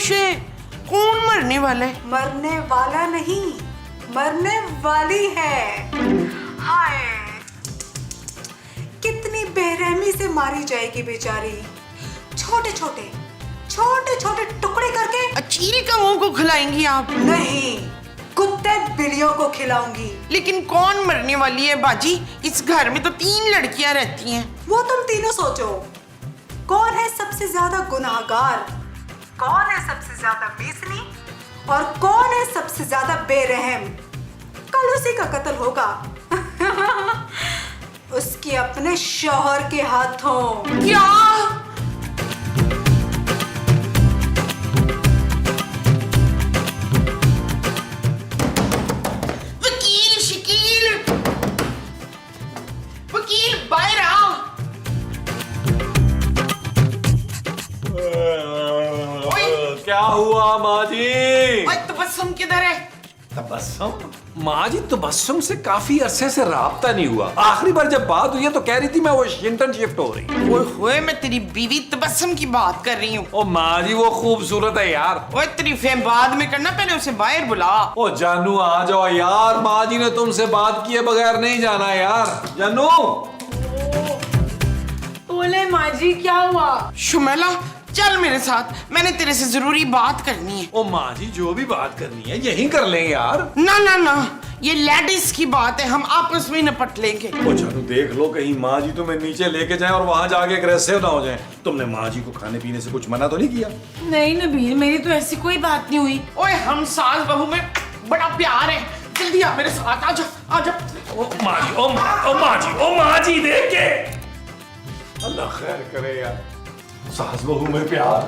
खामोश है। कौन मरने वाला है? मरने वाला नहीं, मरने वाली है। हाय, कितनी बेरहमी से मारी जाएगी बेचारी। छोटे छोटे टुकड़े करके चील कौओं को खिलाएंगी आप? नहीं, कुत्ते बिल्लियों को खिलाऊंगी। लेकिन कौन मरने वाली है बाजी? इस घर में तो 3 लड़कियां रहती हैं। वो तुम तीनों सोचो, कौन है सबसे ज्यादा गुनाहगार, कौन है सबसे ज्यादा बेसनी और कौन है सबसे ज्यादा बेरहम। कल उसी का कत्ल होगा उसके अपने शौहर के हाथों। क्या? वकील शकील, वकील बाहर आओ। क्या हुआ माँ जी? ओए तबस्सुम किधर है? तबस्सुम? माँ जी तबस्सुम से काफी अरसे से राब्ता नहीं हुआ। आखिरी बार जब बात हुई है तो कह रही थी मैं वाशिंगटन शिफ्ट हो रही। ओए होए, मैं तेरी बीवी तबस्सुम की बात कर रही हूँ। ओ माँ जी वो खूबसूरत है यार। ओए तारीफें बाद में करना, पहले उसे बाहर बुला। ओ जानू आ जाओ यार, माँ जी ने तुमसे बात किए बगैर नहीं जाना यार। जानू बोले माँ जी क्या हुआ? शुमेला चल मेरे साथ, मैंने तेरे से जरूरी बात करनी है। ओ माँ जी जो भी बात करनी है यहीं कर लेंगे यार। ना ना ना, ये लेडीज की बात है, हम आपस में निपट लेंगे। ओ जानू देख लो कहीं माँ जी तुम्हें नीचे लेके जाए और वहाँ जाके अग्रेसिव ना हो जाए। तुमने माँ जी को खाने पीने से कुछ मना तो नहीं किया? नहीं नबील, मेरी तो ऐसी कोई बात नहीं हुई। ओए हम सास बहू में बड़ा प्यार है, जल्दी आ मेरे साथ, आजा आजा। ओ माँ जी, ओ माँ जी देख के अल्लाह खैर करे यार, सास बहू में प्यार।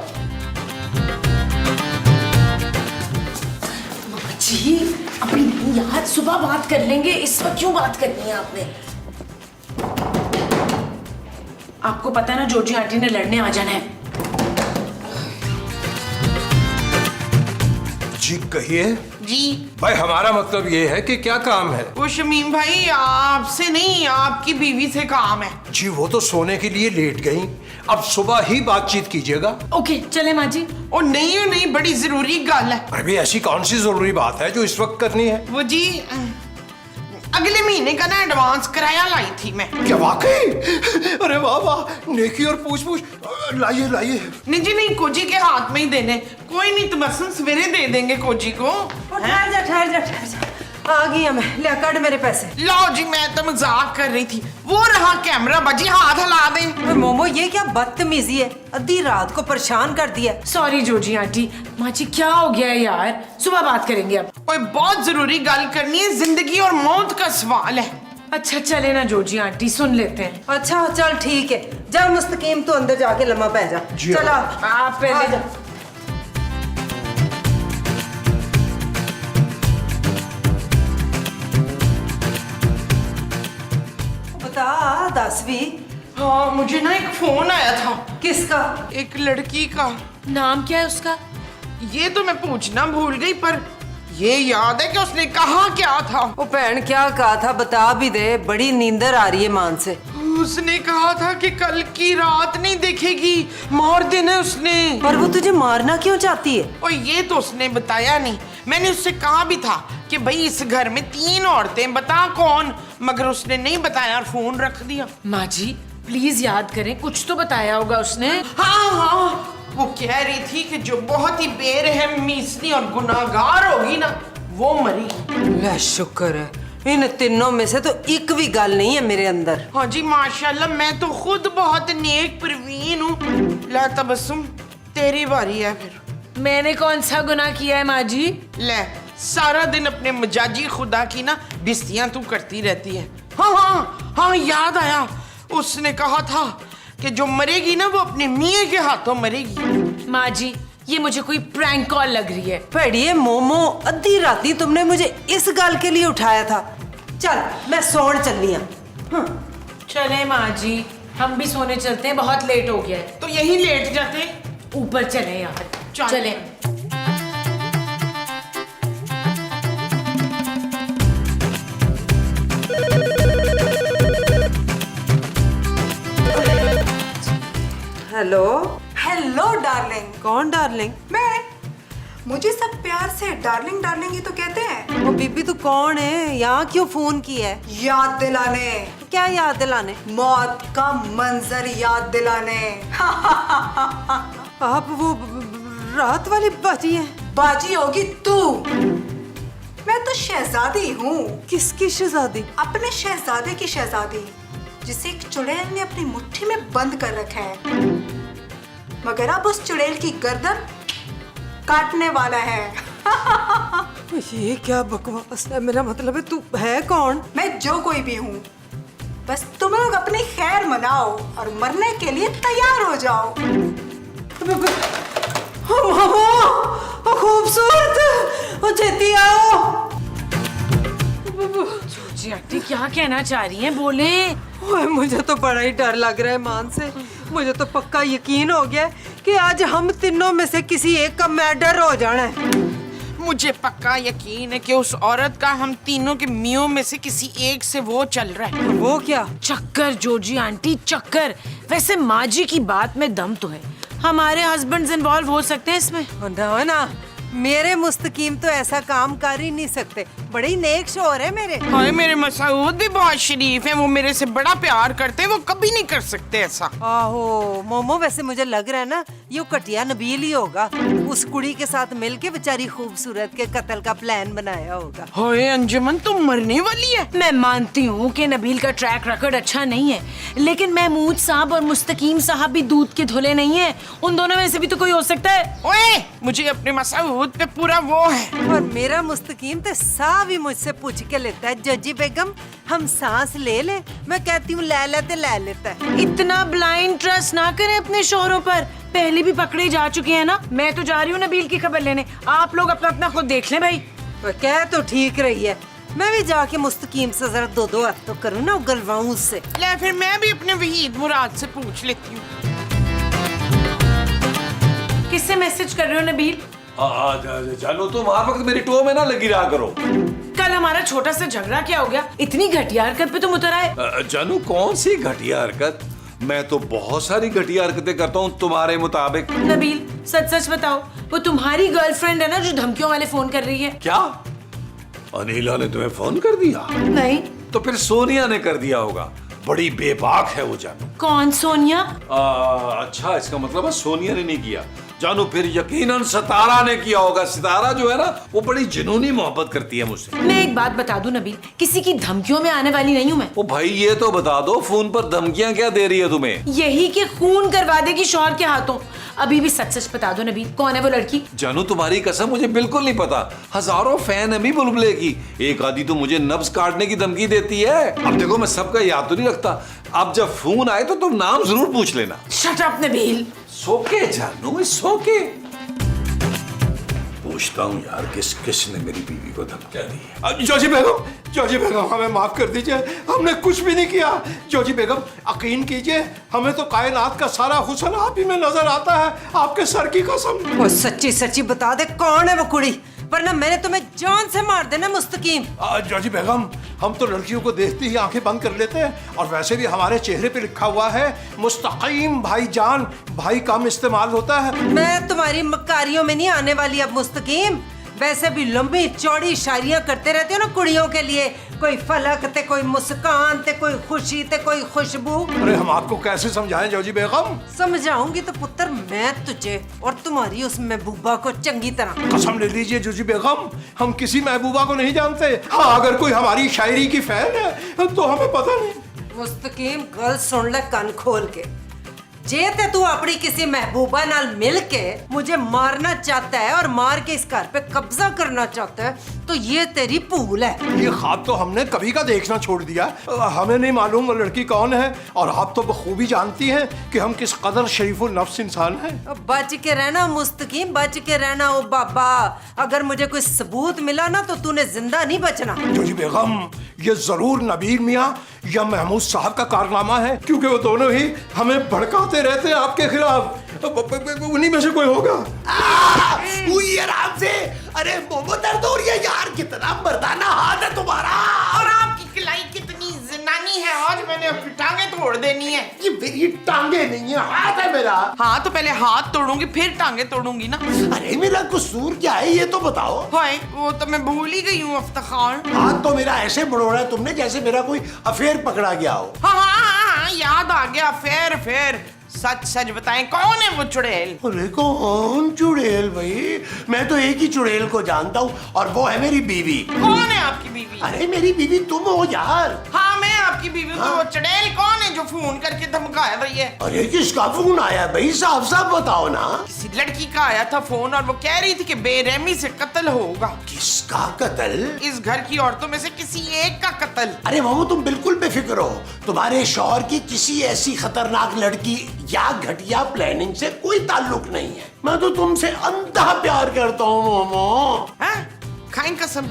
जी अपनी याद सुबह बात कर लेंगे, इस वक्त क्यों बात करनी है आपने? आपको पता है ना जॉर्जी आंटी ने लड़ने आ जाना है। जी कहिए। जी भाई हमारा मतलब ये है कि क्या काम है? वो शमीम भाई आपसे नहीं, आपकी बीवी से काम है। जी वो तो सोने के लिए लेट गई, अब सुबह ही बातचीत कीजिएगा। ओके चले माँ जी। ओ नहीं नहीं, बड़ी जरूरी गल है। अभी ऐसी कौन सी जरूरी बात है जो इस वक्त करनी है? वो जी अगले महीने का ना एडवांस किराया लाई थी मैं। क्या वाकई? अरे वाह वाह, नेकी और पूछ पूछ। लाइए लाइए। नहीं जी नहीं, कोजी के हाथ में ही देने। कोई नहीं, तबस्सुम सवेरे दे देंगे कोजी को। ठहर जा, आ गई मैं, ले काट मेरे पैसे। लो जी, मैं तो मजाक कर रही थी। वो रहा कैमरा बाजी, हाथ हिला दे। मोमो ये क्या बदतमीजी है, आधी रात को परेशान कर दिया। Sorry Georgie aunty. माँ जी क्या हो गया है यार, सुबह बात करेंगे अब। ओए बहुत जरूरी गल करनी है, जिंदगी और मौत का सवाल है। अच्छा चले ना जॉर्जी आंटी, सुन लेते हैं। अच्छा चल ठीक है, जा मुस्तकीम तू अंदर जाके लम्मा पै जा। चला आप पहले जा। बता 10वीं। हाँ मुझे ना एक फोन आया था। किसका? एक लड़की का। नाम क्या है उसका? ये तो मैं पूछना भूल गई, पर ये याद है कि उसने कहा क्या था। ओ बहन क्या कहा था बता भी दे, बड़ी नींदर आ रही है मान से। उसने कहा था कि कल की रात नहीं देखेगी, मार देना उसने। पर वो तुझे मारना क्यों चाहती है? और ये तो उसने बताया नहीं। मैंने उससे कहा भी था कि भाई इस घर में 3 औरतें, बता कौन, मगर उसने नहीं बताया और फोन रख दिया। माँ जी प्लीज याद करें, कुछ तो बताया होगा उसने। हाँ हाँ, वो कह रही थी कि जो बहुत ही बेरहम, मीसनी और गुनाहगार होगी ना, वो मरी। ले शुक्र है, इन तीनों में से तो एक भी गल नहीं है मेरे अंदर। हाँ जी माशाल्लाह, मैं तो खुद बहुत नेक प्रवीण हूँ। ले तबस्सुम तेरी बारी है फिर। मैंने कौन सा गुनाह किया है माँ जी? ले, सारा दिन अपने मजाजी खुदा की ना बिस्तियां तू करती रहती है। हाँ हाँ हाँ, याद आया, उसने कहा था कि जो मरेगी ना वो अपने मियाँ के हाथों मरेगी। माँ जी ये मुझे कोई प्रैंक कॉल लग रही है। भेड़िए मोमो, आधी राती तुमने मुझे इस गल के लिए उठाया था। चल मैं सोने चलनी हूँ। चले माँ जी, हम भी सोने चलते हैं, बहुत लेट हो गया है। तो यही लेट जाते। ऊपर चले यार, चले। हेलो। Hello darling. कौन डार्लिंग? मैं मुझे सब प्यार से डार्लिंग डार्लिंग ही तो कहते हैं। वो बीबी तू कौन है? यहाँ क्यों फोन किया है? याद दिलाने। क्या याद दिलाने? मौत का मंजर याद दिलाने। आप वो रात वाली बाजी है? बाजी होगी तू। मैं तो शहजादी हूँ। किसकी शहजादी? अपने शहजादे की शहजादी, जिसे एक चुड़ैल ने अपनी मुट्ठी में बंद कर रखा है, मगर अब उस चुड़ैल की गर्दन काटने वाला है। ये क्या बकवास है? मेरा मतलब है तू है कौन? मैं जो कोई भी हूँ, बस तुम लोग अपनी खैर मनाओ और मरने के लिए तैयार हो जाओ। खूबसूरत, छेती आओ। जी आंटी क्या कहना चाह रही हैं, बोले। ओए, मुझे तो बड़ा ही डर लग रहा है मान से। मुझे तो पक्का यकीन हो गया है कि आज हम तीनों में से किसी एक का मर्डर हो जाना है। मुझे पक्का यकीन है कि उस औरत का हम तीनों के मियों में से किसी एक से वो चल रहा है। वो क्या? चक्कर जोजी आंटी, चक्कर। वैसे माँ जी की बात में दम तो है, हमारे हस्बैंड्स इन्वॉल्व हो सकते हैं इसमें। ना ना, मेरे मुस्तकीम तो ऐसा काम कर ही नहीं सकते। बड़े ही नेक शोहर है मेरे। हाय, मेरे मसूद भी बहुत शरीफ है, वो मेरे से बड़ा प्यार करते हैं, वो कभी नहीं कर सकते ऐसा। आहो मोमो, वैसे मुझे लग रहा है ना ये कटिया नबील ही होगा। उस कुड़ी के साथ मिलके बेचारी खूबसूरत के कत्ल का प्लान बनाया होगा। हाय अंजुमन, तुम मरने वाली है। मैं मानती हूँ कि नबील का ट्रैक रिकॉर्ड अच्छा नहीं है, लेकिन महमूद साहब और मुस्तकीम साहब भी दूध के धुले नहीं है। उन दोनों में से भी तो कोई हो सकता है। ओए, मुझे अपने मसूद पे पूरा वो है। और मेरा मुस्तकीम तो सा भी मुझसे पूछ के लेता है, जजी बेगम हम सांस ले ले? मैं कहती हूँ ले लेते ले लेता है। इतना ब्लाइंड ट्रस्ट ना करें अपने शोहरों पर, पहले भी पकड़े जा चुके हैं ना। मैं तो जा रही हूँ नबील की खबर लेने, आप लोग अपना अपना खुद देख लें भाई। कह तो ठीक रही है, मैं भी जाके मुस्तकीम से जरा दो दो हाथ तो करूँ ना, उगलवाऊँ उससे। ले फिर मैं भी अपने वहीद मुराद से पूछ लेती हूँ। किससे मैसेज कर रहे हो नबील? जानू तुम हर वक्त मेरी टो में ना लगी रहा करो। कल हमारा छोटा सा झगड़ा क्या हो गया? इतनी घटिया हरकत पे तुम उतर आए। जानू कौन सी घटिया हरकत? मैं तो बहुत सारी घटिया हरकतें करता हूँ तुम्हारे मुताबिक। नबील सच सच बताओ, वो तुम्हारी गर्लफ्रेंड है ना जो धमकियों वाले फोन कर रही है? क्या अनिला ने तुम्हें फोन कर दिया? नहीं तो फिर सोनिया ने कर दिया होगा। बड़ी बेबाक है वो जानू। कौन सोनिया? अच्छा, इसका मतलब है सोनिया ने नहीं किया। जानू फिर यकीनन सितारा ने किया होगा। सितारा जो है ना वो बड़ी जुनूनी मोहब्बत करती है मुझसे। मैं एक बात बता दूं नबील, किसी की धमकियों में आने वाली नहीं हूँ मैं। ओ भाई ये तो बता दो, फोन पर धमकियां क्या दे रही है तुम्हें? यही कि खून करवा देगी शौहर के हाथों। अभी भी सच सच बता दो नबील, कौन है वो लड़की? जानू तुम्हारी कसम मुझे बिल्कुल नहीं पता। हजारों फैन है मी बुलबुले की, एक आधी तो मुझे नब्ज काटने की धमकी देती है। अब देखो मैं सबका याद तो नहीं रखता, अब जब फोन आए तो तुम नाम जरूर पूछ लेना। Shut up Nabeel. सोके जानू, सोके। पूछता हूँ यार किसने मेरी बीवी को धमकियां दी? जोजी बेगम हमें माफ कर दीजिए, हमने कुछ भी नहीं किया। जोजी बेगम यकीन कीजिए, हमें तो कायनात का सारा हुस्न आप ही में नजर आता है, आपके सर की कसम। वो सच्ची सच्ची बता दे कौन है वो कुड़ी, वरना मैंने तुम्हें जान से मार देना मुस्तकीम। जोजी बेगम, हम तो लड़कियों को देखते ही आंखें बंद कर लेते हैं, और वैसे भी हमारे चेहरे पे लिखा हुआ है मुस्तकीम भाईजान। भाई कम इस्तेमाल होता है। मैं तुम्हारी मक्कारियों में नहीं आने वाली अब मुस्तकीम। वैसे भी लंबी चौड़ी शायरियां करते रहते हो ना कुड़ियों के लिए, कोई फलक ते कोई मुस्कान ते कोई खुशी ते कोई खुशबू। अरे हम आपको कैसे समझाएं जोजी बेगम? समझाऊंगी तो पुत्र मैं तुझे और तुम्हारी उस महबूबा को चंगी तरह। कसम ले लीजिए जोजी बेगम, हम किसी महबूबा को नहीं जानते। हाँ, अगर कोई हमारी शायरी की फैन है तो हमें पता नहीं। मुस्तकीम गल सुन ले कान खोल के, जे ते तू अपनी किसी महबूबा नाल मिल के मुझे मारना चाहता है और मार के इस घर पे कब्जा करना चाहता है तो ये तेरी भूल है। ये ख्वाब तो हमने कभी का देखना छोड़ दिया। हमें नहीं मालूम वो लड़की कौन है, और आप तो बखूबी जानती हैं कि हम किस कदर शरीफुल नफ्स इंसान हैं। बच के रहना मुस्तकीम, बच के रहना। ओ बाबा, अगर मुझे कोई सबूत मिला ना तो तूने जिंदा नहीं बचना। जोजी बेगम, ये जरूर नबील मियाँ या महमूद साहब का कारनामा है, क्योंकि वो दोनों ही हमें भड़काते रहते हैं आपके खिलाफ। उन्हीं में से कोई होगा। आराम से। अरे मोमो दर्द हो रही है यार, कितना मर्दाना हाथ है तुम्हारा। और आपकी कलाई कितनी जनानी है, आज मैंने अपनी टांगे तोड़ देनी है। ये मेरी मेरी टांगे नहीं है, हाथ है मेरा। हाँ तो पहले हाथ तोड़ूंगी फिर टांगे तोड़ूंगी ना। अरे मेरा कसूर क्या है ये तो बताओ। हाय वो तो मैं भूल ही गई हूँ अफ्तार। हाथ तो मेरा ऐसे बड़ोड़ा है तुमने जैसे मेरा कोई अफेयर पकड़ा गया हो। हाँ, याद आ गया। फेर सच सच बताएं कौन है वो चुड़ैल? अरे कौन चुड़ैल भाई? मैं तो एक ही चुड़ैल को जानता हूँ और वो है मेरी बीवी। कौन है आपकी बीवी? अरे मेरी बीवी तुम हो यार। हाँ मैं आपकी बीवी हूँ। तो वो चुड़ैल कौन है जो फोन करके धमका रही है? अरे किसका फोन आया भाई? साफ साफ बताओ ना। किसी लड़की का आया था फोन और वो कह रही थी कि बेरहमी से कत्ल होगा। किसका कत्ल? इस घर की औरतों में से किसी एक का कत्ल। अरे मामू तुम बिल्कुल बेफिक्र हो, तुम्हारे शौहर की किसी ऐसी खतरनाक लड़की या घटिया प्लानिंग से कोई ताल्लुक नहीं है। मैं तो तुमसे अंधा प्यार करता हूँ मोमो। खाएं कसम।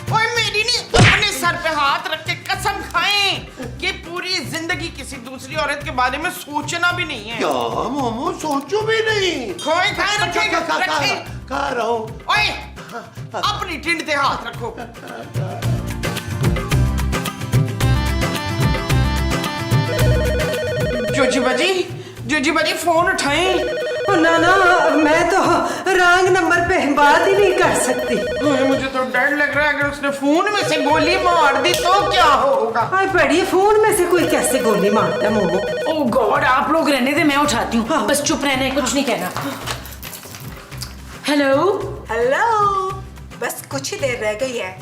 ओए मेरी नहीं, अपने सर पे हाथ रख के कसम खाएं कि पूरी जिंदगी किसी दूसरी औरत के बारे में सोचना भी नहीं है। क्या मोमो सोचो भी नहीं? खाएं रखें। खा रहा हूँ। ओए अपनी टिंड पे हाथ रखो। जोजी बाजी फोन उठाएं। ना ना मैं तो रॉन्ग नंबर पे बात ही नहीं कर सकती। मुझे तो डर लग रहा है अगर उसने फोन में से गोली मार दी तो क्या होगा? पढ़िए फोन में से कोई कैसे गोली मारता है मोमो? ओह गॉड आप लोग रहने दे मैं उठाती हूँ। बस चुप रहना है कुछ नहीं कहना। हेलो बस कुछ ही देर रह गई है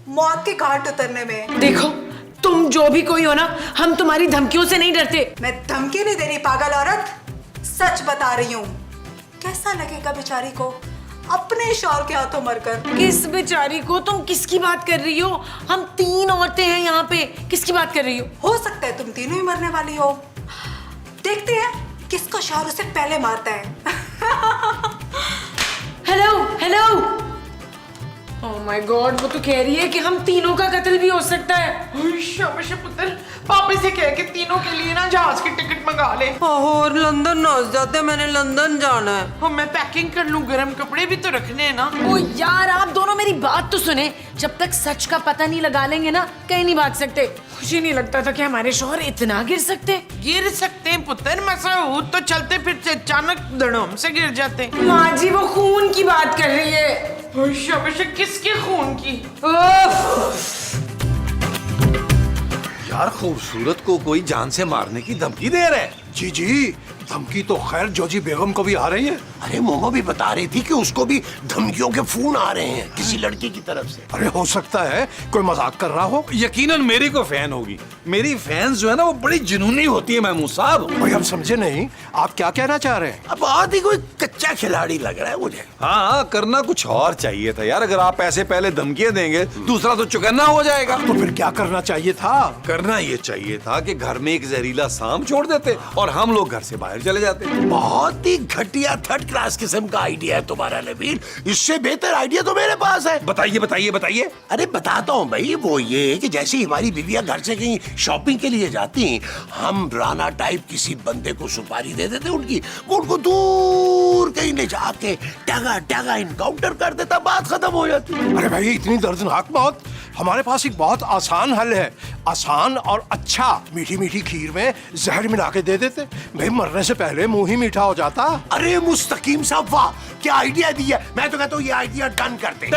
मौत के घाट उतरने में। देखो तुम जो भी कोई हो ना हम तुम्हारी धमकियों से नहीं डरते। मैं धमकी नहीं दे रही पागल औरत, सच बता रही हूँ। कैसा लगेगा बेचारी को अपने शौहर के हाथों मरकर? किस बेचारी को? तुम किसकी बात कर रही हो? हम 3 औरतें हैं यहाँ पे, किसकी बात कर रही हो सकता है तुम तीनों ही मरने वाली हो। देखते हैं किसको शौहर से पहले मारता है। हेलो ओह माय गॉड वो तो कह रही है कि हम तीनों का कत्ल भी हो सकता है। शाबाश पुत्र, पापा से कह के तीनों के लिए ना जहाज की टिकट मंगा ले। और लंदन ना जाते, मैंने लंदन जाना है। मैं पैकिंग कर लूं, गर्म कपड़े भी तो रखने हैं ना। ओ यार आप दोनों मेरी बात तो सुने। जब तक सच का पता नहीं लगा लेंगे ना कहीं नहीं भाग सकते। मुझे नहीं लगता था कि हमारे शौहर इतना गिर सकते हैं पुत्र। मसूद तो चलते फिरते अचानक धड़ोम से गिर जाते। माँ जी वो खून की बात कर रही है। शाबाश, किसके खून की? यार खूबसूरत को कोई जान से मारने की धमकी दे रहा है। जी धमकी तो खैर जोजी बेगम को भी आ रही है। अरे मोमो भी बता रही थी कि उसको भी धमकियों के फोन आ रहे हैं किसी लड़की की तरफ से। अरे हो सकता है कोई मजाक कर रहा हो। यकीनन मेरी को फैन होगी। मेरी फैंस जो है ना वो बड़ी जुनूनी होती है महमूद साहब। भाई हम समझे नहीं आप क्या कहना चाह रहे हैं? अब बहुत ही कोई कच्चा खिलाड़ी लग रहा है मुझे। हाँ करना कुछ और चाहिए था यार। अगर आप ऐसे पहले धमकियां देंगे दूसरा तो चुकन्ना हो जाएगा। तो फिर क्या करना चाहिए था? करना ये चाहिए था कि घर में एक जहरीला सांप छोड़ देते और हम लोग घर से बाहर चले जाते। बहुत ही घटिया थर्ड क्लास किस्म का आइडिया है तुम्हारा नबील। इससे बेहतर आइडिया तो मेरे पास है। बताइए। अरे बताता हूँ भाई। वो ये कि जैसे ही हमारी बीवियां घर से कहीं शॉपिंग के लिए जाती, हम राना टाइप किसी बंदे को सुपारी दे देते उनकी, वो उनको दूर कहीं ले जाके टगा इनकाउंटर कर देता, बात खत्म हो जाती। अरे भाई इतनी दर्दनाक मौत? हमारे पास एक बहुत आसान हल है। आसान और अच्छा। मीठी मीठी खीर में जहर मिला के दे देते, भाई मरने से पहले मुंह ही मीठा हो जाता। अरे मुस्तकीम साहब वाह क्या आइडिया दिया। मैं तो कहता हूँ ये आइडिया डन करते।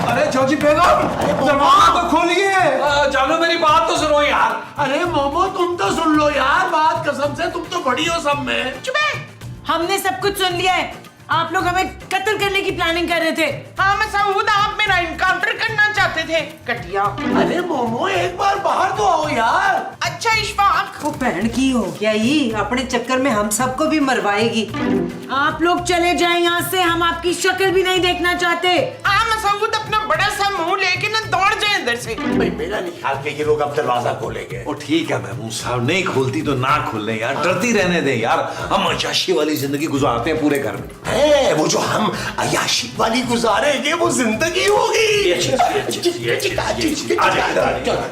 अरे जोजी बेगम दरवाजा तो खोलिए। जानो मेरी बात तो सुनो यार। अरे मोमो तुम तो सुन लो यार बात, कसम से तुम तो बड़ी हो सब में। हमने सब कुछ सुन लिया है। आप लोग हमें कत्ल करने की प्लानिंग कर रहे थे। हाँ मसूद आप मेरा इनकाउंटर करना चाहते थे कटिया। अरे मोमो एक बार बाहर तो आओ यार। अच्छा इशफाक, वो बहन की हो गया ये, अपने चक्कर में हम सबको भी मरवाएगी। आप लोग चले जाएं यहाँ से, हम आपकी शक्ल भी नहीं देखना चाहते। मसूद अपना बड़ा सा मुंह लेके ना दौड़ जाए इधर से। भाई मेरा नहीं ख्याल कि ये लोग अब दरवाजा खोलेंगे। ओ ठीक है महमूद साहब, नहीं खोलती तो ना खोलने यार, डरती रहने दे यार। हम अयाशी वाली जिंदगी गुजारते हैं पूरे घर में। है वो जो हम अयाशी वाली गुजारेंगे वो जिंदगी होगी।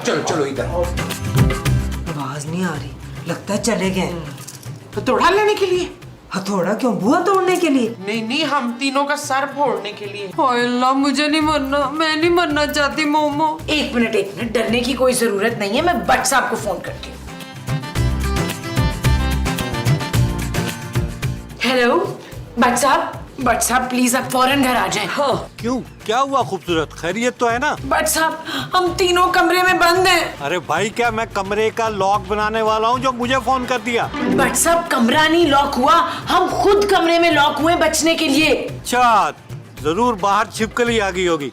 चलो इधर। आवाज नहीं आ रही, लगता है चले गए। हथौड़ा लेने के लिए? हथौड़ा क्यों? बुआ तोड़ने के लिए? नहीं नहीं, हम तीनों का सर फोड़ने के लिए। हाय अल्लाह, मुझे नहीं मरना, मैं नहीं मरना चाहती मोमो। एक मिनट, डरने की कोई जरूरत नहीं है, मैं भट्ट साहब को फोन करती हूँ। हेलो भट्ट साहब प्लीज आप फौरन घर आ जाएं। हाँ। क्यों, क्या हुआ खूबसूरत? खैरियत तो है ना? भट्ट साहब हम तीनों कमरे में बंद हैं। अरे भाई, क्या मैं कमरे का लॉक बनाने वाला हूँ जो मुझे फोन कर दिया? भट्ट साहब कमरा नहीं लॉक हुआ, हम खुद कमरे में लॉक हुए बचने के लिए। अच्छा, जरूर बाहर छिपकली आ गई होगी।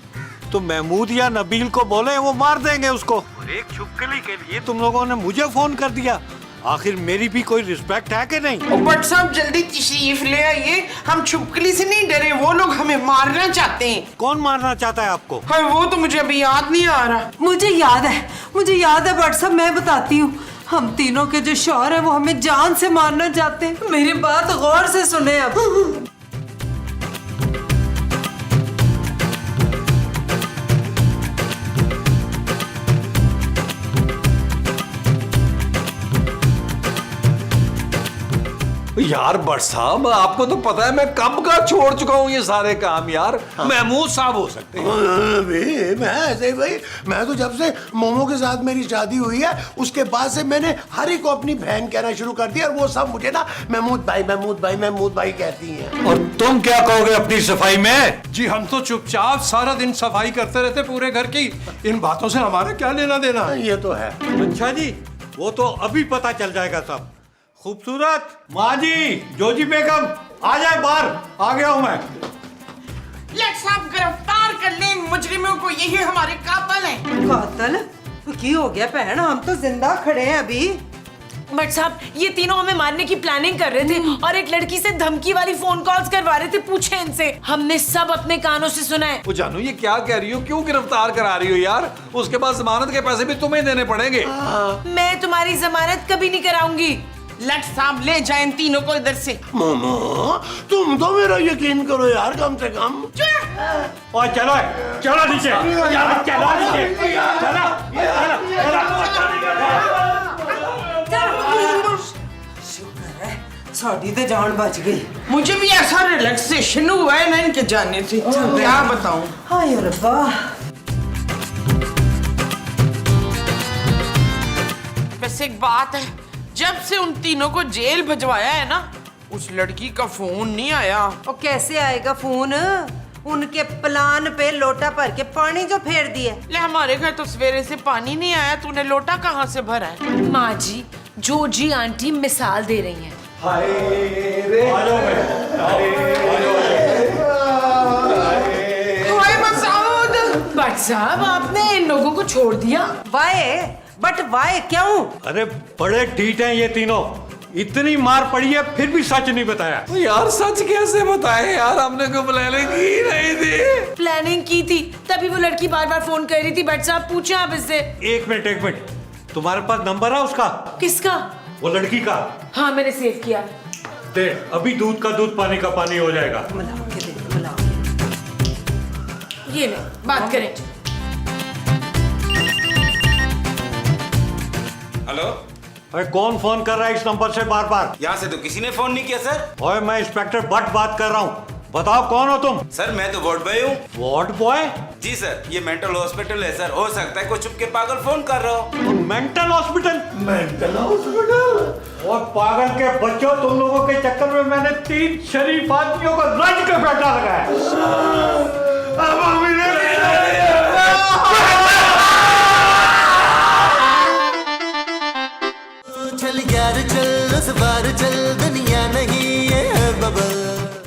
तो महमूद या नबील को बोले, वो मार देंगे उसको। और एक छिपकली के लिए तुम लोगों ने मुझे फोन कर दिया। आखिर मेरी भी कोई रिस्पेक्ट है कि नहीं? भट्ट साहब जल्दी तशरीफ ले आइए, हम छुपकली से नहीं डरे, वो लोग हमें मारना चाहते हैं। कौन मारना चाहता है आपको? हाँ, वो तो मुझे अभी याद नहीं आ रहा। मुझे याद है भट्ट साहब, मैं बताती हूँ। हम तीनों के जो शौहर है वो हमें जान से मारना चाहते हैं। मेरी बात गौर से सुने अब। यार भट्ट साहब, आपको तो पता है मैं कब का छोड़ चुका हूँ ये सारे काम यार। महमूद साहब हो सकते हैं। मैं ऐसे भाई, मैं तो जब से मोमो के साथ मेरी शादी हुई है उसके बाद से मैंने हर एक को अपनी बहन कहना शुरू कर दिया, और वो सब मुझे ना महमूद भाई कहती हैं। और तुम क्या कहोगे अपनी सफाई में? जी हम तो चुपचाप सारा दिन सफाई करते रहते पूरे घर की, इन बातों से हमारा क्या लेना देना? ये तो है। अच्छा जी, वो तो अभी पता चल जाएगा सब। खूबसूरत माँ जी, जोजी बेगम आ जाए बाहर, आ गया हूँ मैं। लेट साहब गिरफ्तार कर ले इन मुजरिमों को, यही हमारे कातल हैं। कातल? की हो गया बहन, हम तो जिंदा खड़े हैं अभी। भट्ट साहब ये तीनों हमें मारने की प्लानिंग कर रहे थे और एक लड़की से धमकी वाली फोन कॉल्स करवा रहे थे। पूछे इनसे, हमने सब अपने कानों से सुना है। वो जानू ये क्या कह रही हो? क्यों गिरफ्तार करा रही हो यार? उसके बाद जमानत के पैसे भी तुम्हें देने पड़ेंगे। मैं तुम्हारी जमानत कभी नहीं कराऊंगी। लेट साहब ले जाए इन तीनों को इधर से। मोमो, तुम तो मेरा यकीन करो यार, कम से कम। और चलो नीचे, चलो नीचे, शुक्र है साड़ी तो जान बच गई। मुझे भी ऐसा रिलैक्सेशन हुआ है ना इनके जाने से, क्या बताऊं। हाय रब्बा। वैसे एक बात है, जब से उन तीनों को जेल भिजवाया है ना, उस लड़की का फोन नहीं आया। और कैसे आएगा फोन? उनके प्लान पे लोटा भर के पानी जो फेर दिया। ले हमारे घर तो सवेरे से पानी नहीं आया, तूने लोटा कहाँ से भरा है? माँ जी, जोजी आंटी मिसाल दे रही हैं। भट्ट साहब आपने इन लोगों को छोड़ दिया? वाई क्यों? अरे बड़े ढीठ हैं ये तीनों, इतनी मार पड़ी है फिर भी सच नहीं बताया। यार सच कैसे बताए यार, हमने कोई प्लानिंग की नहीं थी। प्लानिंग की थी तभी वो लड़की बार बार फोन कर रही थी। भट्ट साहब पूछे आप इससे। एक मिनट, तुम्हारे पास नंबर है उसका? किसका? वो लड़की का। हाँ मैंने सेव किया। दे, अभी दूध का दूध पानी का पानी हो जाएगा। ये ले बात करें। हेलो, अरे कौन फोन कर रहा है इस नंबर से बार बार? यहाँ से तो किसी ने फोन नहीं किया सर। ओए मैं इंस्पेक्टर भट्ट बात कर रहा हूँ, बताओ कौन हो तुम? सर मैं तो वार्ड बॉय हूँ। Ward boy? जी सर, ये मेंटल हॉस्पिटल है सर, हो सकता है कोई चुप के पागल फोन कर रहा हो। Mental hospital? और पागल के बच्चों, तुम लोगों के चक्कर में मैंने 3 शरीफ आदमियों को रज के बैठा लगाया। चल यार चल, उस बार चल, दुनिया नहीं ये है बबल।